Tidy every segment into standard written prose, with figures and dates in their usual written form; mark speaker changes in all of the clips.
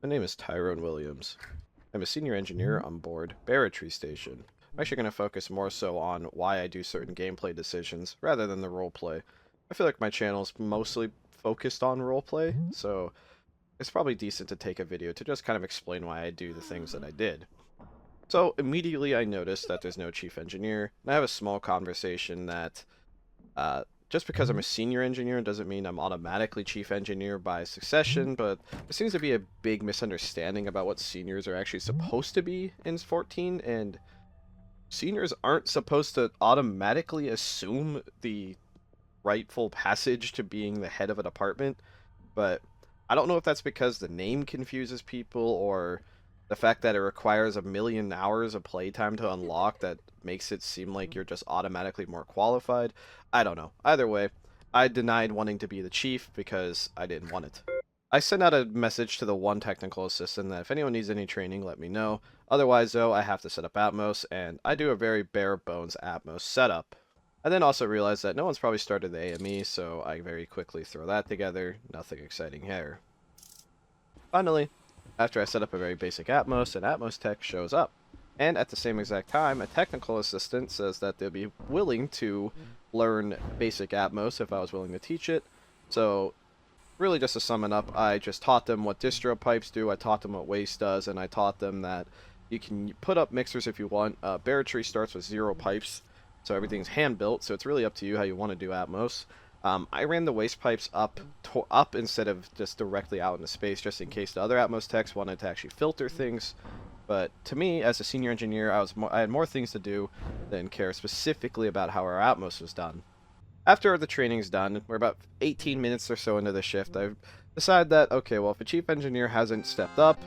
Speaker 1: My name is Tyrone Williams. I'm a senior engineer on board Barratry Station. I'm actually going to focus more so on why I do certain gameplay decisions rather than the roleplay. I feel like my channel is mostly focused on roleplay, so it's probably decent to take a video to just kind of explain why I do the things that I did. So immediately I noticed that there's no chief engineer, and I have a small conversation that just because I'm a senior engineer doesn't mean I'm automatically chief engineer by succession, but there seems to be a big misunderstanding about what seniors are actually supposed to be in 14, and seniors aren't supposed to automatically assume the rightful passage to being the head of a department, but I don't know if that's because the name confuses people or the fact that it requires a million hours of playtime to unlock that makes it seem like you're just automatically more qualified. I don't know. Either way, I denied wanting to be the chief because I didn't want it. I sent out a message to the one technical assistant that if anyone needs any training, let me know. Otherwise, though, I have to set up Atmos, and I do a very bare bones Atmos setup. I then also realized that no one's probably started the AME, so I very quickly throw that together. Nothing exciting here. Finally, after I set up a very basic Atmos, an Atmos tech shows up. And at the same exact time, a technical assistant says that they'll be willing to learn basic Atmos if I was willing to teach it. So really, just to sum it up, I just taught them what distro pipes do, I taught them what waste does, and I taught them that you can put up mixers if you want. Barratry starts with 0 pipes, so everything's hand-built, so it's really up to you how you want to do Atmos. I ran the waste pipes up instead of just directly out into space, just in case the other Atmos techs wanted to actually filter things. But to me, as a senior engineer, I had more things to do than care specifically about how our Atmos was done. After the training's done, we're about 18 minutes or so into the shift, I decide that, okay, well, if a chief engineer hasn't stepped up,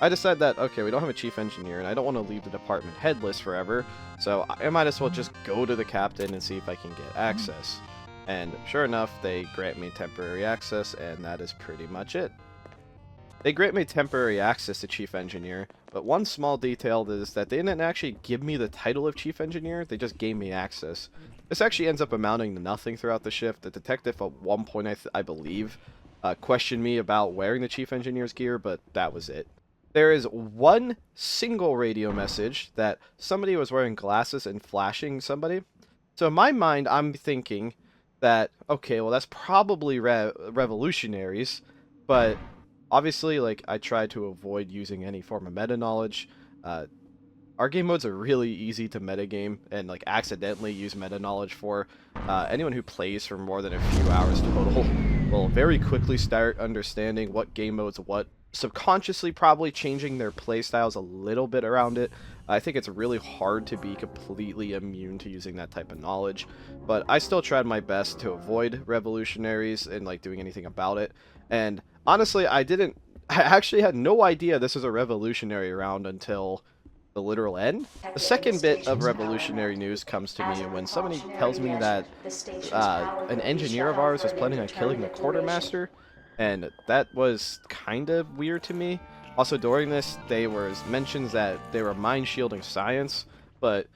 Speaker 1: I decide that, okay, we don't have a chief engineer, and I don't want to leave the department headless forever, so I might as well just go to the captain and see if I can get access. And sure enough, they grant me temporary access, and that is pretty much it. They grant me temporary access to Chief Engineer, but one small detail is that they didn't actually give me the title of Chief Engineer, they just gave me access. This actually ends up amounting to nothing throughout the shift. The detective at one point, I believe, questioned me about wearing the Chief Engineer's gear, but that was it. There is one single radio message that somebody was wearing glasses and flashing somebody. So in my mind, I'm thinking that, okay, well, that's probably revolutionaries, but obviously, like, I try to avoid using any form of meta knowledge. Our game modes are really easy to metagame and, like, accidentally use meta knowledge for. Anyone who plays for more than a few hours total will very quickly start understanding what game mode's what, subconsciously probably changing their playstyles a little bit around it. I think it's really hard to be completely immune to using that type of knowledge, but I still tried my best to avoid revolutionaries and, like, doing anything about it. And honestly, I actually had no idea this was a revolutionary round until the literal end. The second bit of revolutionary news comes to me when somebody tells me that an engineer of ours was planning on killing the quartermaster, and that was kind of weird to me. Also, during this, there was mentions that they were mind shielding science, but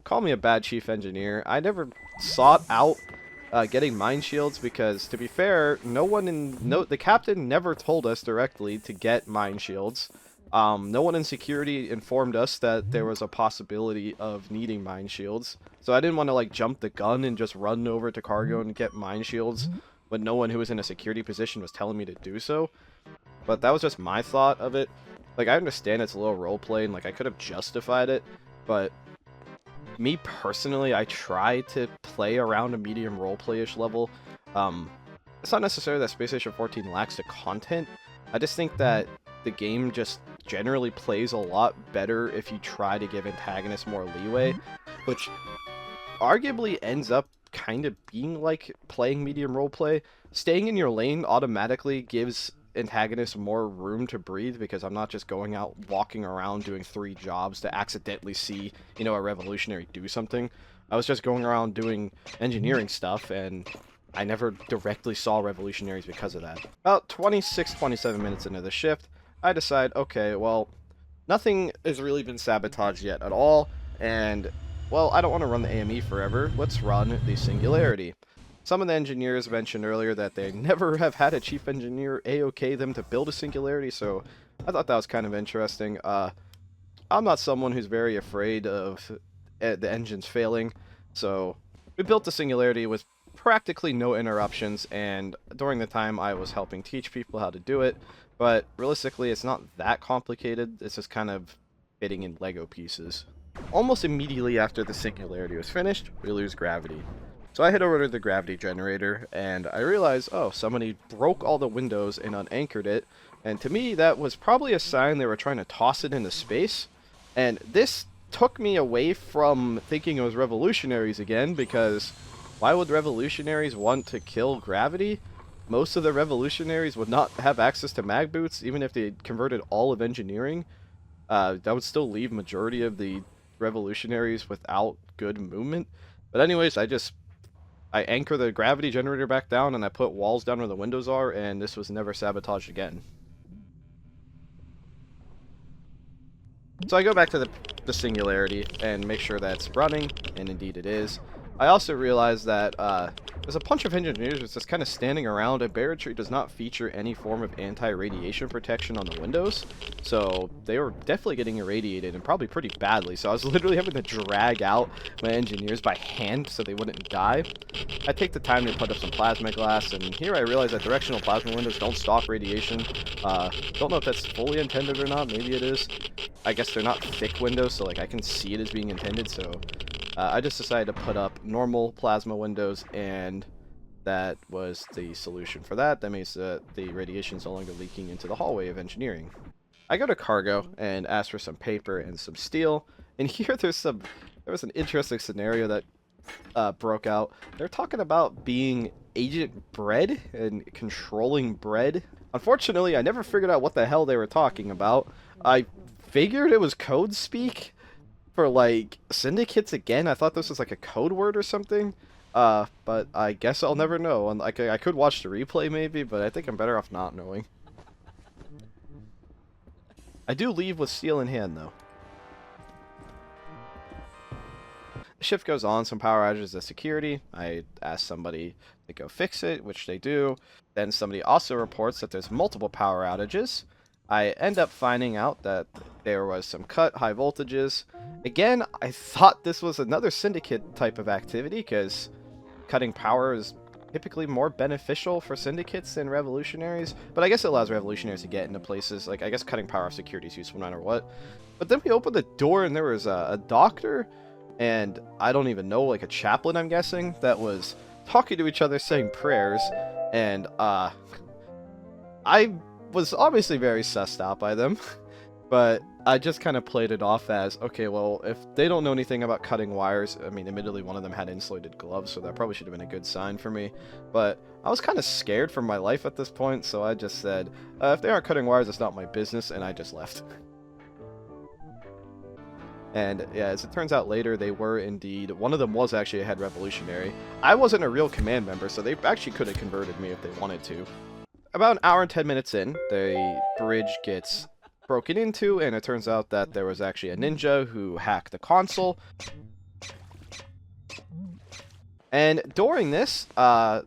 Speaker 1: call me a bad chief engineer. I never sought out getting mind shields because, to be fair, the captain never told us directly to get mind shields. No one in security informed us that there was a possibility of needing mind shields, so I didn't want to, like, jump the gun and just run over to cargo and get mind shields, but no one who was in a security position was telling me to do so. But that was just my thought of it. Like, I understand it's a little roleplay, and, like, I could have justified it, but me personally, I try to play around a medium roleplay-ish level. It's not necessarily that Space Station 14 lacks the content. I just think that the game just generally plays a lot better if you try to give antagonists more leeway, which arguably ends up kind of being like playing medium roleplay. Staying in your lane automatically gives antagonists more room to breathe because I'm not just going out walking around doing 3 jobs to accidentally see, you know, a revolutionary do something. I was just going around doing engineering stuff, and I never directly saw revolutionaries because of that. About 26-27 minutes into the shift, I decide, okay, well, nothing has really been sabotaged yet at all, and, well, I don't want to run the AME forever. Let's run the singularity. some of the engineers mentioned earlier that they never have had a chief engineer A-OK them to build a singularity, so I thought that was kind of interesting. I'm not someone who's very afraid of the engines failing, so we built the singularity with practically no interruptions, and during the time I was helping teach people how to do it, but realistically it's not that complicated. It's just kind of fitting in Lego pieces. Almost immediately after the singularity was finished, we lose gravity. So I head over to the gravity generator, and I realize, oh, somebody broke all the windows and unanchored it, and to me that was probably a sign they were trying to toss it into space. And this took me away from thinking it was revolutionaries again, because why would revolutionaries want to kill gravity? Most of the revolutionaries would not have access to mag boots, even if they converted all of engineering. That would still leave majority of the revolutionaries without good movement. But anyways, I anchor the gravity generator back down, and I put walls down where the windows are, and this was never sabotaged again. So I go back to the singularity and make sure that it's running, and indeed it is. I also realized that there's a bunch of engineers just kind of standing around, and Barratree does not feature any form of anti-radiation protection on the windows, so they were definitely getting irradiated, and probably pretty badly, so I was literally having to drag out my engineers by hand so they wouldn't die. I take the time to put up some plasma glass, and here I realize that directional plasma windows don't stop radiation. Don't know if that's fully intended or not, maybe it is. I guess they're not thick windows, so like I can see it as being intended, so I just decided to put up normal plasma windows, and that was the solution for that. That means that the radiation is no longer leaking into the hallway of engineering. I go to cargo and ask for some paper and some steel, and here there was an interesting scenario that broke out. They're talking about being Agent Bread and controlling bread. Unfortunately, I never figured out what the hell they were talking about. I figured it was code speak for like syndicates again. I thought this was like a code word or something. But I guess I'll never know. And like I could watch the replay maybe, but I think I'm better off not knowing. I do leave with steel in hand though. The shift goes on, some power outages to security. I ask somebody to go fix it, which they do. Then somebody also reports that there's multiple power outages. I end up finding out that there was some cut high voltages. Again, I thought this was another syndicate type of activity, because cutting power is typically more beneficial for syndicates than revolutionaries, but I guess it allows revolutionaries to get into places. Like, I guess cutting power off security is useful no matter what. But then we opened the door, and there was a doctor, and I don't even know, like a chaplain, I'm guessing, that was talking to each other, saying prayers, and I was obviously very sussed out by them, but I just kind of played it off as, okay, well, if they don't know anything about cutting wires, I mean, admittedly, one of them had insulated gloves, so that probably should have been a good sign for me, but I was kind of scared for my life at this point, so I just said, if they aren't cutting wires, it's not my business, and I just left. And yeah, as it turns out later, they were indeed, one of them was actually a head revolutionary. I wasn't a real command member, so they actually could have converted me if they wanted to. About an hour and 10 minutes in, the bridge gets broken into, and it turns out that there was actually a ninja who hacked the console. And during this, I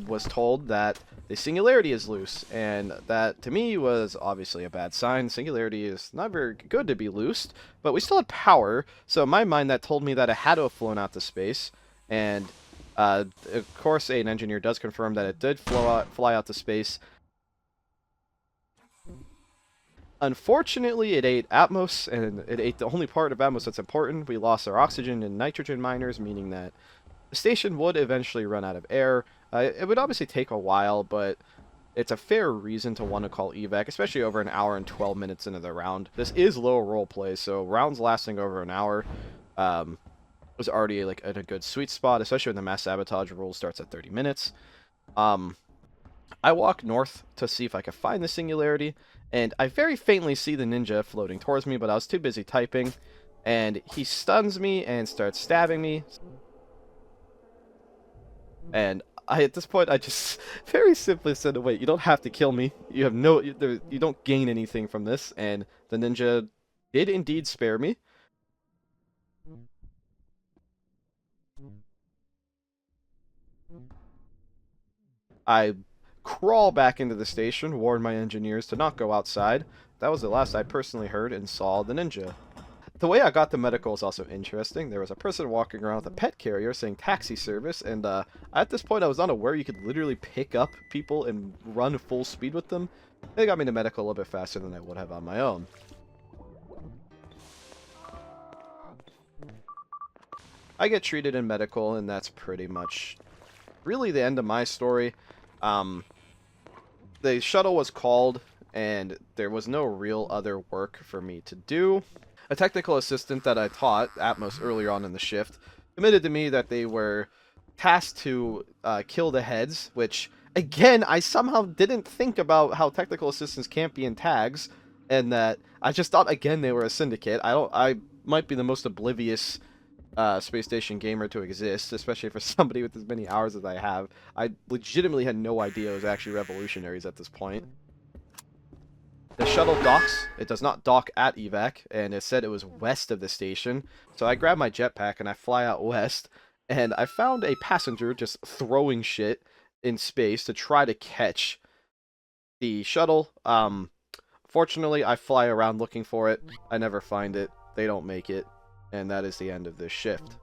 Speaker 1: was told that the singularity is loose, and that to me was obviously a bad sign. Singularity is not very good to be loosed, but we still had power, so in my mind that told me that it had to have flown out to space, and of course an engineer does confirm that it did fly out to space. Unfortunately, it ate Atmos, and it ate the only part of Atmos that's important. We lost our oxygen and nitrogen miners, meaning that the station would eventually run out of air. It would obviously take a while, but it's a fair reason to want to call evac, especially over an hour and 12 minutes into the round. This is low roleplay, so rounds lasting over an hour was already like at a good sweet spot, especially when the mass sabotage rule starts at 30 minutes. I walk north to see if I can find the singularity, and I very faintly see the ninja floating towards me, but I was too busy typing, and he stuns me and starts stabbing me. And at this point, I just very simply said, wait, you don't have to kill me. You have you don't gain anything from this. And the ninja did indeed spare me. I crawl back into the station, warn my engineers to not go outside. That was the last I personally heard and saw the ninja. The way I got the medical is also interesting. There was a person walking around with a pet carrier saying taxi service, and at this point I was unaware you could literally pick up people and run full speed with them. They got me to medical a little bit faster than I would have on my own. I get treated in medical, and that's pretty much really the end of my story. The shuttle was called, and there was no real other work for me to do. A technical assistant that I taught, Atmos, earlier on in the shift, admitted to me that they were tasked to kill the heads, which, again, I somehow didn't think about how technical assistants can't be in tags, and that I just thought, again, they were a syndicate. I might be the most oblivious space station gamer to exist, especially for somebody with as many hours as I have. I legitimately had no idea it was actually revolutionaries at this point. The shuttle docks. It does not dock at evac, and it said it was west of the station. So I grab my jetpack and I fly out west, and I found a passenger just throwing shit in space to try to catch the shuttle. Fortunately, I fly around looking for it. I never find it. They don't make it, and that is the end of this shift.